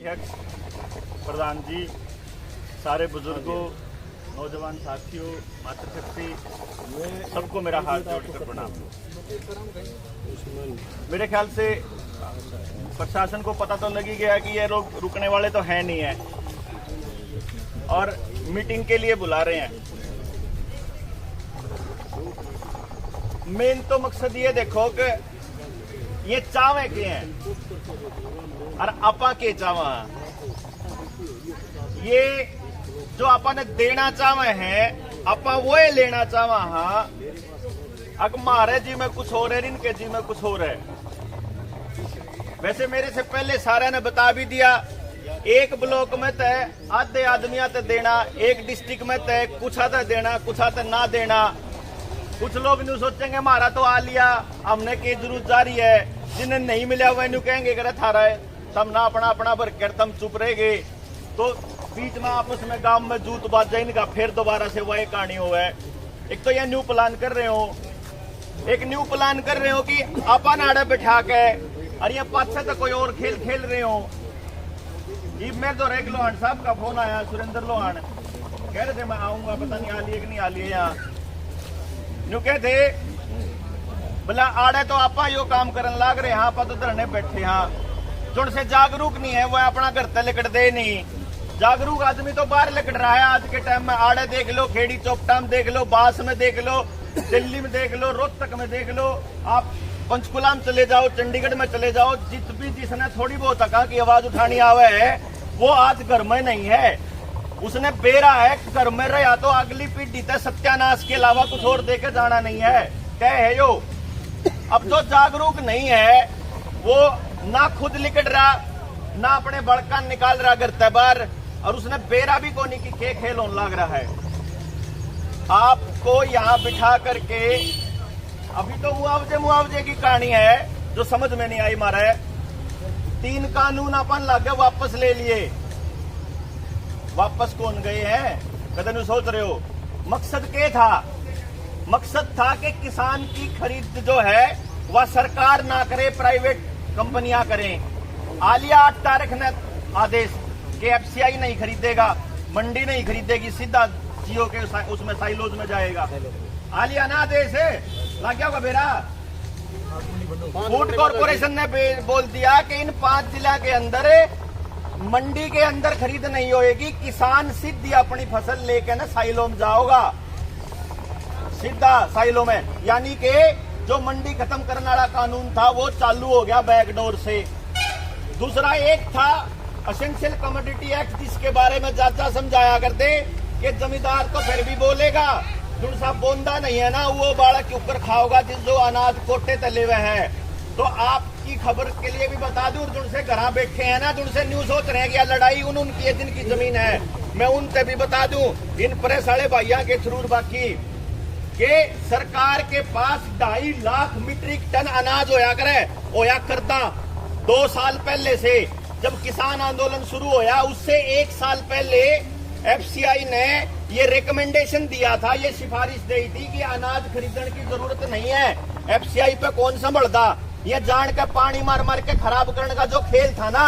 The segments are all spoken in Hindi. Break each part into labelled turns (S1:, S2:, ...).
S1: प्रधान जी, सारे बुजुर्गों, नौजवान साथियों, मातृशक्ति, सबको मेरा हाथ जोड़कर प्रणाम। मेरे ख्याल से प्रशासन को पता तो लग ही गया कि ये लोग रुकने वाले तो हैं नहीं है और मीटिंग के लिए बुला रहे हैं। मेन तो मकसद ये देखो कि ये चावे के हैं और आपा के चावा, ये जो आपा ने देना चावे हैं आपा वो लेना चावा। हाँ, अग मारे जी में कुछ हो रहे, इनके जी में कुछ हो रहे। वैसे मेरे से पहले सारे ने बता भी दिया, एक ब्लॉक में तय आधे आदमिया तय देना, एक डिस्ट्रिक्ट में तय कुछ आधा देना, कुछ आधा ना देना। कुछ लोग न्यू सोचेंगे हमारा तो आ लिया, हमने की जरूरत जारी है, जिन्हें नहीं मिला वह न्यू कहेंगे करे थारा है, तम ना अपना अपना भर कर तम चुप रहेगे। तो बीच में आपस में गांव में जूत बाजा इनका फिर दोबारा से वही कहानी हो है। एक तो यह न्यू प्लान कर रहे हो, एक न्यू प्लान कर रहे हो कि आपा नाड़े बिठा के और ये पाछे तो कोई और खेल खेल रहे हो। ये मेरे तो रेक लोहान साहब का फोन आया, सुरेंद्र लोहान कह रहे थे मैं आऊंगा, पता नहीं आ लिए कि नहीं आ लिए। यहाँ न्यू कहते बोला आड़े तो आपा यो काम करन लाग रहे, यहाँ पर तो धरने बैठे। हाँ, जो से जागरूक नहीं है वह अपना घर तक लिकट दे नहीं। जागरूक आदमी तो बाहर लिकट रहा है आज के टाइम में। आड़े देख लो, खेड़ी चौपटा में देख लो, बास में देख लो, दिल्ली में देख लो, रोहतक में देख लो, आप पंचकुला में चले जाओ, चंडीगढ़ में चले जाओ, जिसने थोड़ी बहुत हका की आवाज उठानी आवे है वो आज घर में नहीं है। उसने बेरा है घर में रहा तो अगली पीढ़ी तक सत्यानाश के अलावा कुछ और देके जाना नहीं है। तय है यो। अब जो जागरूक नहीं है वो ना खुद लिकट रहा, ना अपने बड़का निकाल रहा घर तबार, और उसने बेरा भी कोनी की खेल होने लग रहा है। आपको यहाँ बिठा करके अभी तो मुआवजे की कहानी है जो समझ में नहीं आई। मारा 3 कानून अपन लागे वापस ले लिए, वापस कौन गए हैं कदम सोच रहे हो। मकसद क्या था? मकसद था कि किसान की खरीद जो है वह सरकार ना करे, प्राइवेट कंपनियां करें। आलिया 8 तारीख ने आदेश कि एफसीआई नहीं खरीदेगा, मंडी नहीं खरीदेगी, सीधा जियो के उसमें साइलोज में जाएगा। आलिया ना आदेश है ला क्या होगा बेरा। फूड कॉर्पोरेशन ने बोल दिया कि इन 5 जिला के अंदर मंडी के अंदर खरीद नहीं होएगी, किसान सीधी अपनी फसल लेकर ना साइलो में जाओगा, सीधा साइलो में। यानी कि जो मंडी खत्म करने वाला कानून था वो चालू हो गया बैकडोर से। दूसरा एक था एसेंशियल कमोडिटी एक्ट, जिसके बारे में चाचा समझाया करते कि जमींदार तो फिर भी बोलेगा, जो सा बोंदा नहीं है ना वो बालक के ऊपर खाओगा जो अनाज कोटे तले हुए है। तो आपकी खबर के लिए भी बता दूं, जिनसे घर बैठे हैं ना, जिनसे न्यूज सोच रहे हैं कि लड़ाई उनकी है जिनकी जमीन है, मैं उनसे भी बता दूं, इन प्रेस वाले भैया के थ्रू बाकी के सरकार के पास 2.5 लाख मीट्रिक टन अनाज होया करता 2 साल पहले से। जब किसान आंदोलन शुरू होया उससे 1 साल पहले एफसीआई ने ये रिकमेंडेशन दिया था, ये सिफारिश दी थी कि अनाज खरीदने की जरूरत नहीं है। एफसीआई पे कौन संभलता? ये जान के पानी मार मार के खराब करने का जो खेल था ना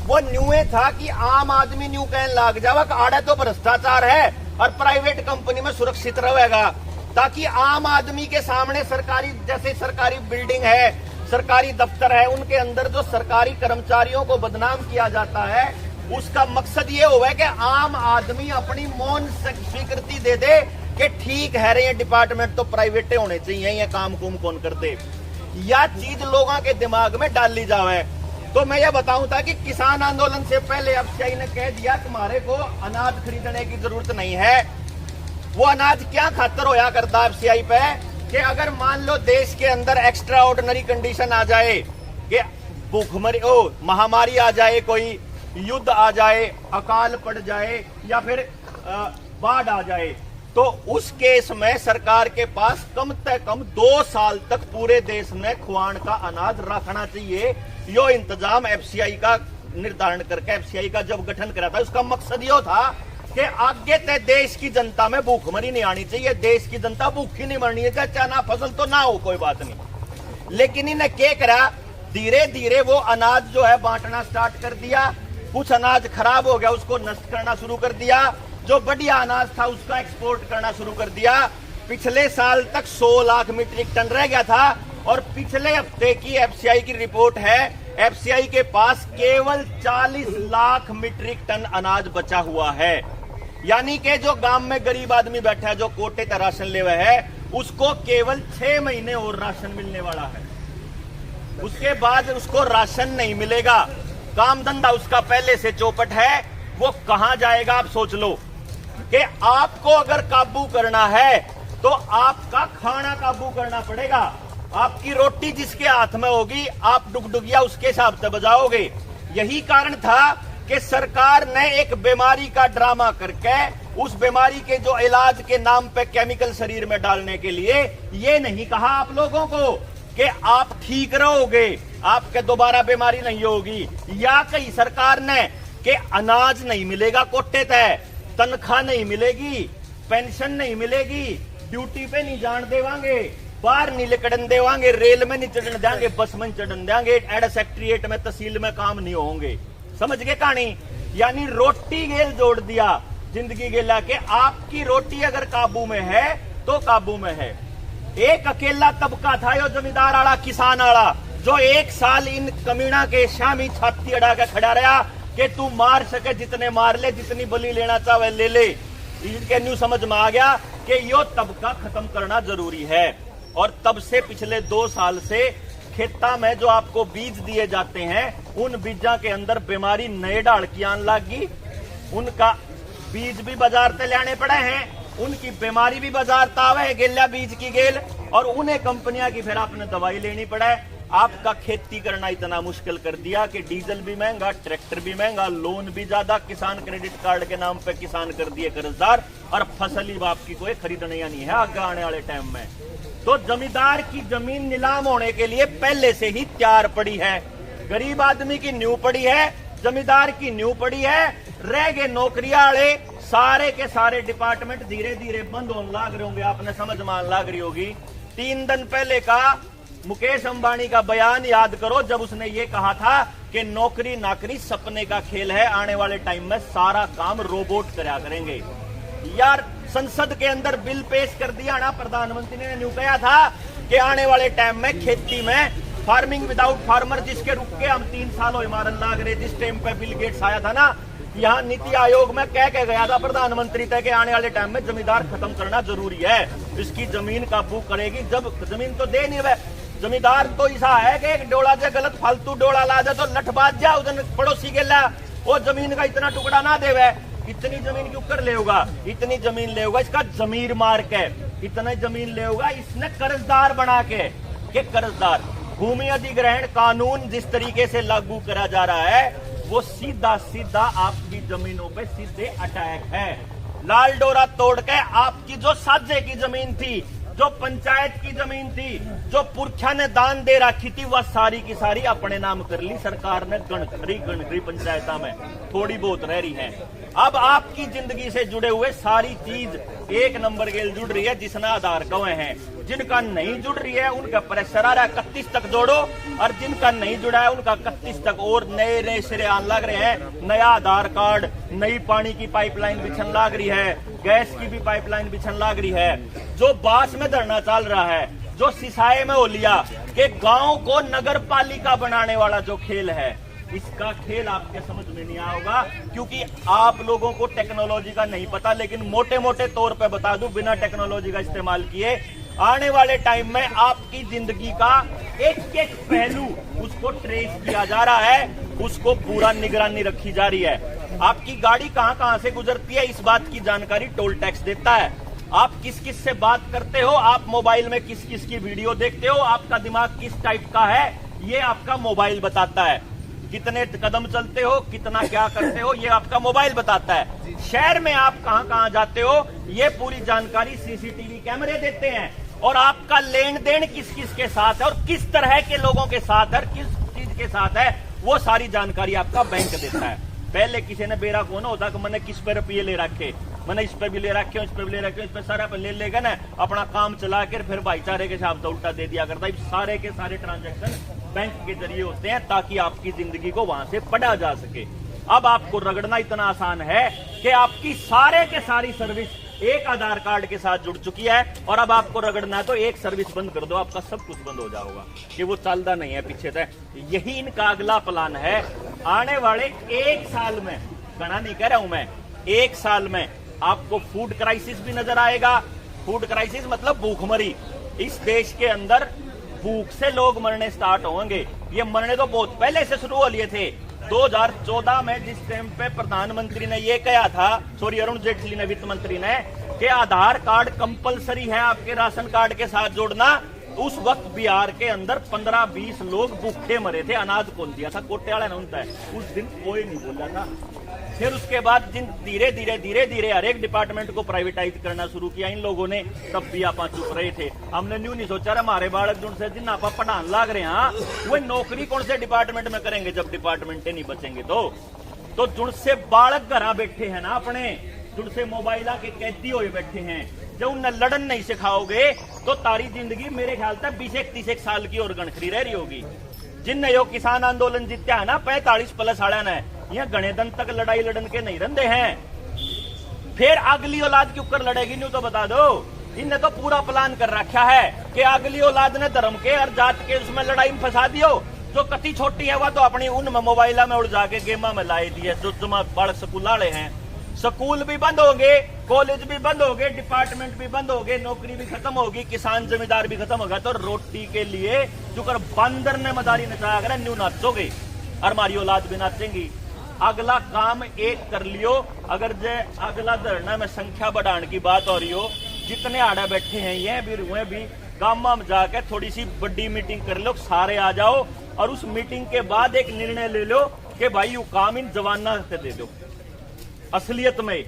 S1: वो न्यूए था कि आम आदमी न्यू कहने लग जावा आड़े तो भ्रष्टाचार है और प्राइवेट कंपनी में सुरक्षित रहेगा, ताकि आम आदमी के सामने सरकारी जैसे सरकारी बिल्डिंग है, सरकारी दफ्तर है, उनके अंदर जो सरकारी कर्मचारियों को बदनाम किया जाता है उसका मकसद ये हुआ कि आम आदमी अपनी मौन स्वीकृति दे दे कि ठीक है रे ये डिपार्टमेंट तो प्राइवेट होने चाहिए, ये काम कुम कौन करते। यह चीज लोगों के दिमाग में डाल ली जावे। तो मैं ये बताऊं था कि किसान आंदोलन से पहले एफसीआई ने कह दिया तुम्हारे को अनाज खरीदने की जरूरत नहीं है। वो अनाज क्या खातर होया करता एफसीआई पे कि अगर मान लो देश के अंदर एक्स्ट्रा ऑर्डिनरी कंडीशन आ जाए कि भूखमरी महामारी आ जाए, कोई युद्ध आ जाए, अकाल पड़ जाए या फिर बाढ़ आ जाए, तो उस केस में सरकार के पास कम से कम 2 साल तक पूरे देश में खुआन का अनाज रखना चाहिए। यो इंतजाम एफसीआई का निर्धारण करके एफसीआई का जब गठन करा था उसका मकसद यो था कि आगे तक देश की जनता में भूखमरी नहीं आनी चाहिए, देश की जनता भूखी नहीं मरनी है, चाहे ना फसल तो ना हो कोई बात नहीं। लेकिन इन्हें क्या करा, धीरे धीरे वो अनाज जो है बांटना स्टार्ट कर दिया। कुछ अनाज खराब हो गया उसको नष्ट करना शुरू कर दिया, जो बढ़िया अनाज था उसका एक्सपोर्ट करना शुरू कर दिया। पिछले साल तक 100 लाख मीट्रिक टन रह गया था और पिछले हफ्ते की एफसीआई की रिपोर्ट है, एफसीआई के पास केवल 40 लाख मीट्रिक टन अनाज बचा हुआ है। यानी कि जो गांव में गरीब आदमी बैठा है, जो कोटे का राशन ले हुआ है, उसको केवल 6 महीने और राशन मिलने वाला है। उसके बाद उसको राशन नहीं मिलेगा। काम धंधा उसका पहले से चौपट है, वो कहां जाएगा? आप सोच लो कि आपको अगर काबू करना है तो आपका खाना काबू करना पड़ेगा। आपकी रोटी जिसके हाथ में होगी, आप डुगडुगिया उसके हिसाब से बजाओगे। यही कारण था कि सरकार ने एक बीमारी का ड्रामा करके उस बीमारी के जो इलाज के नाम पे केमिकल शरीर में डालने के लिए ये नहीं कहा आप लोगों को कि आप ठीक रहोगे, आपके दोबारा बीमारी नहीं होगी। या कही सरकार ने कि अनाज नहीं मिलेगा कोटे तय, तनख्वाह नहीं मिलेगी, पेंशन नहीं मिलेगी, ड्यूटी पे नहीं जान देवांगे, बाहर नहीं निकलने देवांगे, रेल में नहीं चढ़ने देंगे, बस में चढ़ने देंगे, एड सेक्रेटरिएट में तहसील में काम नहीं होंगे। समझ गए कहानी? यानी रोटी गेल जोड़ दिया जिंदगी गेला के। आपकी रोटी अगर काबू में है तो काबू में है। एक अकेला तबका था यो जमींदार आला, किसान आला, जो 1 साल इन कमीना के शामी छाती अड़ा के खड़ा रहा कि तू मार सके जितने मार ले, जितनी बलि लेना चाहे ले ले। इनके न्यू समझ में आ गया कि यो तबका खत्म करना जरूरी है। और तब से पिछले 2 साल से खेता में जो आपको बीज दिए जाते हैं, उन बीजा के अंदर बीमारी नए डाल की आन लगी। उनका बीज भी बाजार से लाने पड़े हैं, उनकी बीमारी भी बाजार तावे है, गेल्या बीज की गेल, और उन्हें कंपनियां की फिर आपने दवाई लेनी पड़े। आपका खेती करना इतना मुश्किल कर दिया कि डीजल भी महंगा, ट्रैक्टर भी महंगा, लोन भी ज्यादा, किसान क्रेडिट कार्ड के नाम पे किसान कर दिए कर्जदार, और फसल ही आपकी कोई खरीदने नहीं है आगे आने वाले टाइम में। तो जमींदार की जमीन नीलाम होने के लिए पहले से ही तैयार पड़ी है। गरीब आदमी की न्यू पड़ी है, जमींदार की न्यू पड़ी है। रह गए नौकरियां वाले, सारे के सारे डिपार्टमेंट धीरे धीरे बंद होने लग रहे होंगे। आपने समझ मान लग रही होगी। 3 दिन पहले का मुकेश अंबानी का बयान याद करो, जब उसने ये कहा था कि नौकरी नाकरी सपने का खेल है, आने वाले टाइम में सारा काम रोबोट करा करेंगे। यार संसद के अंदर बिल पेश कर दिया ना, प्रधानमंत्री ने न्यू कहा था कि आने वाले टाइम में खेती में फार्मिंग विदाउट फार्मर, जिसके रुक के हम 3 साल हो मारन लाग रहे। जिस टाइम पे बिल गेट्स आया था ना, यहाँ नीति आयोग में कह के गया था प्रधानमंत्री तक कि आने वाले टाइम में जमींदार खत्म करना जरूरी है, इसकी जमीन काबू करेगी। जब जमीन तो दे नहीं रहे जमींदार, तो ऐसा है कि एक डोला जो गलत फालतू डोला ला जाए तो लठबाज जा उधर पड़ोसी के ला, वो जमीन का इतना टुकड़ा ना देवे। इतनी जमीन क्यों कर ले होगा? इतनी जमीन ले होगा इसका जमीर मार के, इतना जमीन ले होगा इसने कर्जदार बना के। कर्जदार भूमि अधिग्रहण कानून जिस तरीके से लागू करा जा रहा है, वो सीधा सीधा आपकी जमीनों पे सीधे अटैक है। लाल डोरा तोड़ के आपकी जो साझे की जमीन थी, जो पंचायत की जमीन थी, जो पुरखा ने दान दे रखी थी, वह सारी की सारी अपने नाम कर ली सरकार ने। गणखरी पंचायत में थोड़ी बहुत रह रही है। अब आपकी जिंदगी से जुड़े हुए सारी चीज 1 नंबर गेल जुड़ रही है, जिसना आधार कवे हैं। जिनका नहीं जुड़ रही है उनका प्रेशर आ रहा है 31 तक जोड़ो, और जिनका नहीं जुड़ा है उनका 31 तक और नए नए सिरे आने लग रहे हैं। नया आधार कार्ड, नई पानी की पाइपलाइन बिछन लग रही है, गैस की भी पाइपलाइन बिछन लग रही है। जो बास में धरना चल रहा है, जो सिसाए में हो लिया कि गांव को नगर पालिका बनाने वाला जो खेल है, इसका खेल आपके समझ में नहीं आएगा, क्योंकि आप लोगों को टेक्नोलॉजी का नहीं पता। लेकिन मोटे मोटे तौर पे बता दूं, बिना टेक्नोलॉजी का इस्तेमाल किए, आने वाले टाइम में आपकी जिंदगी का एक एक पहलू उसको ट्रेस किया जा रहा है, उसको पूरा निगरानी रखी जा रही है। आपकी गाड़ी कहां कहां से गुजरती है, इस बात की जानकारी टोल टैक्स देता है। आप किस किस से बात करते हो, आप मोबाइल में किस किस की वीडियो देखते हो, आपका दिमाग किस टाइप का है, ये आपका मोबाइल बताता है। कितने कदम चलते हो, कितना क्या करते हो, ये आपका मोबाइल बताता है। शहर में आप कहां कहां जाते हो, ये पूरी जानकारी सीसीटीवी कैमरे देते हैं। और आपका लेन देन किस किस के साथ है और किस तरह के लोगों के साथ है, किस चीज के साथ है, वो सारी जानकारी आपका बैंक देता है। पहले किसी ने बेरा को ना होता कि मैंने किस पे रुपये ले रखे, मैंने इस पे भी ले रखे, इस पे भी ले रखे, इस पे सारा पे ले लेगा ना, अपना काम चला कर फिर भाईचारे के हिसाब से उल्टा दे दिया करता है। सारे के सारे ट्रांजैक्शन बैंक के जरिए होते हैं, ताकि आपकी जिंदगी को वहां से पढ़ा जा सके। अब आपको रगड़ना इतना आसान है कि आपकी सारे के सारी सर्विस एक आधार कार्ड के साथ जुड़ चुकी है, और अब आपको रगड़ना है तो एक सर्विस बंद कर दो, आपका सब कुछ बंद हो जाएगा कि वो चलता नहीं है पीछे तक। यही इनका अगला प्लान है। आने वाले 1 साल में, गणा नहीं कह रहा हूं मैं, 1 साल में आपको फूड क्राइसिस भी नजर आएगा। फूड क्राइसिस मतलब भूखमरी। इस देश के अंदर भूख से लोग मरने स्टार्ट होंगे। ये मरने तो बहुत पहले से शुरू हो लिए थे। 2014 में जिस टाइम पे प्रधानमंत्री ने ये कहा था, सॉरी अरुण जेटली ने, वित्त मंत्री ने, कि आधार कार्ड कंपलसरी है आपके राशन कार्ड के साथ जोड़ना, उस वक्त बिहार के अंदर 15-20 लोग भूखे मरे थे। अनाज कौन दिया था? कोटे वाला नहीं है। उस दिन कोई नहीं बोला था। फिर उसके बाद जिन धीरे धीरे हर एक डिपार्टमेंट को प्राइवेटाइज करना शुरू किया इन लोगों ने, तब भी आप चुप रहे थे। हमने न्यू नहीं सोचा हमारे बालक जिनसे जिन आप पढ़ान लाग रहे हैं वो नौकरी कौन से डिपार्टमेंट में करेंगे जब डिपार्टमेंटें नहीं बचेंगे। तो जिनसे बालक घर बैठे हैं ना अपने, जिनसे मोबाइल के कैदी हुए बैठे हैं, जब उन्हें लड़न नहीं सिखाओगे तो तारी जिंदगी मेरे ख्याल तक 20-30 साल की और गणखरी रह रही होगी। जिनने यो किसान आंदोलन जीत्या है ना 45+ आड़ा ने, यह गणे दिन तक लड़ाई लड़न के नहीं रंधे हैं। फिर अगली औलाद के ऊपर लड़ेगी नहीं तो बता दो। इनने तो पूरा प्लान कर रखा है कि अगली औलाद ने धर्म के और जात के उसमें लड़ाई में फंसा दियो। जो कति छोटी है वह तो अपनी उन मोबाइल में उड़ जाके गेमा में लाई दी है। जो जमा बालक स्कूल वाले हैं, स्कूल भी बंद हो गए, कॉलेज भी बंद हो गए, डिपार्टमेंट भी बंद हो गए, नौकरी भी खत्म होगी, किसान जमींदार भी खत्म हो गया। तो रोटी के लिए चुकर बंदर ने मदारी नचाया कर न्यू नाचोगे और हमारी औलाद भी नाचेंगी। अगला काम एक कर लियो। अगर जे अगला धरना में संख्या बढ़ाने की बात हो रही हो, जितने आड़ा बैठे हैं ये भी रुए भी गामा में जाकर थोड़ी सी बड़ी मीटिंग कर लो, सारे आ जाओ और उस मीटिंग के बाद एक निर्णय ले लो कि भाई यू काम इन जवाना से दे दो। असलियत में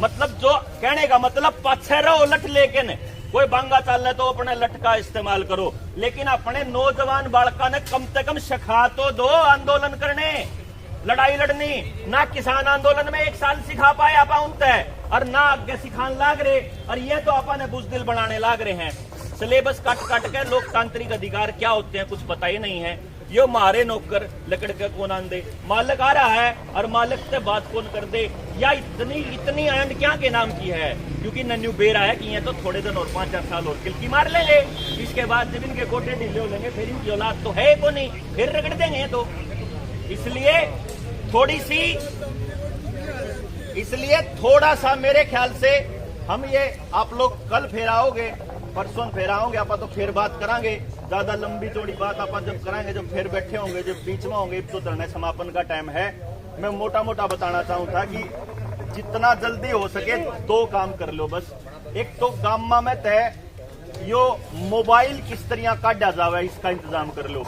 S1: मतलब जो कहने का मतलब पाछे रहो लठ लेकिन कोई बांगा चल तो अपने लठ का इस्तेमाल करो, लेकिन अपने नौजवान बालका ने कम से कम सिखा तो दो आंदोलन करने, लड़ाई लड़नी। ना किसान आंदोलन में 1 साल सिखा पाए आप और ना आगे सिखाने लाग रहे, और ये तो अपने बुजदिल बनाने लाग रहे हैं। सिलेबस काट के लोकतांत्रिक अधिकार क्या होते हैं कुछ पता ही नहीं है। यो मारे नौकर लकड़ के कौन आन दे, मालिक आ रहा है और मालिक से बात कौन कर दे, या इतनी एंड क्या के नाम की है, क्योंकि नन्यू बेरा है कि ये तो थोड़े दिन और 5-4 साल और किलकी मार लेंगे। इसके बाद जब इनके गोटे ढीले हो लेंगे फिर इनकी औलाद तो है को नहीं, फिर रगड़ देंगे। तो इसलिए थोड़ा सा मेरे ख्याल से हम ये आप लोग कल फेराओगे, परसों फेराओगे, आप तो फिर बात करांगे। ज्यादा लंबी चौड़ी बात आप जब कराएंगे, जब फिर बैठे होंगे, जब बीच में होंगे, तो धरना समापन का टाइम है। मैं मोटा बताना चाहूँ था कि जितना जल्दी हो सके 2 काम कर लो बस। एक तो गामा में तय यो मोबाइल किस तरह काटा जावे इसका इंतजाम कर लो।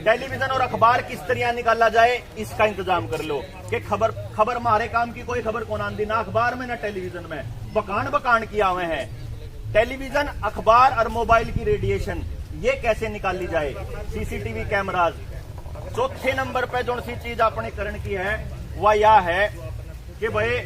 S1: टेलीविजन और अखबार किस तरह निकाला जाए इसका इंतजाम कर लो कि खबर हमारे काम की कोई खबर कौन आंदी, ना अखबार में ना टेलीविजन में, बकान किया हुए हैं। टेलीविजन, अखबार और मोबाइल की रेडिएशन ये कैसे निकाली जाए, सीसीटीवी कैमराज। चौथे नंबर पे जो सी चीज आपने करण की है वह यह है कि भाई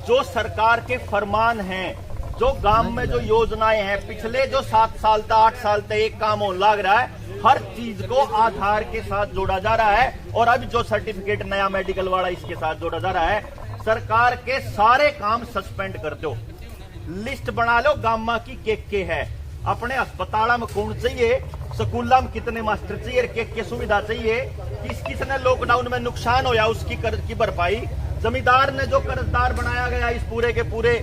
S1: जो सरकार के फरमान हैं, जो गांव में जो योजनाएं हैं, पिछले जो 7 साल तक 8 साल तक एक काम होने लग रहा है, हर चीज को आधार के साथ जोड़ा जा रहा है। और अब जो सर्टिफिकेट नया मेडिकल वाला इसके साथ जोड़ा जा रहा है, सरकार के सारे काम सस्पेंड कर दो। लिस्ट बना लो गामा की के है, अपने अस्पताल में कौन चाहिए, स्कूल में कितने मास्टर चाहिए, के सुविधा चाहिए, किसने लॉकडाउन में नुकसान होया उसकी कर्ज की भरपाई, जमींदार ने जो कर्जदार बनाया गया इस पूरे के पूरे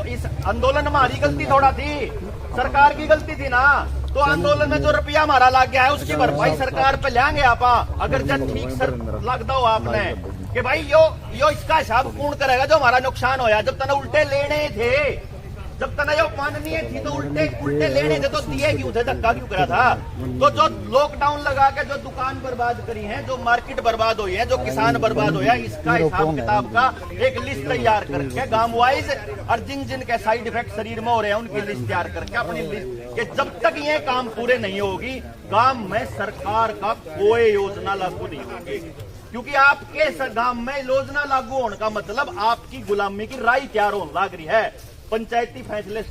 S1: इस आंदोलन में हमारी गलती थोड़ा थी, सरकार की गलती थी ना। तो आंदोलन में जो रुपया हमारा लग गया है उसकी भरपाई सरकार पे लेंगे आप। अगर जब ठीक सर लग दो आपने कि भाई यो इसका हिसाब कौन करेगा जो हमारा नुकसान होया। जब तना उल्टे लेने थे, जब तना यो माननीय थी तो उल्टे लेने थे तो दिए क्यों थे, धक्का क्यों करा था। तो जो लॉकडाउन लगा के जो दुकान बर्बाद करी है, जो मार्केट बर्बाद हुई है, जो किसान बर्बाद हुआ, इसका हिसाब किताब का एक लिस्ट तैयार करके गांव वाइज और जिन के साइड इफेक्ट शरीर में हो रहे हैं उनकी लिस्ट तैयार करके अपनी लिस्ट कि जब तक ये काम पूरे नहीं होगी गांव में सरकार का कोई योजना लागू नहीं होगी। क्योंकि आपके गांव में योजना लागू होने का मतलब आपकी गुलामी की राय तैयार होने लग रही है। पंचायती फैसले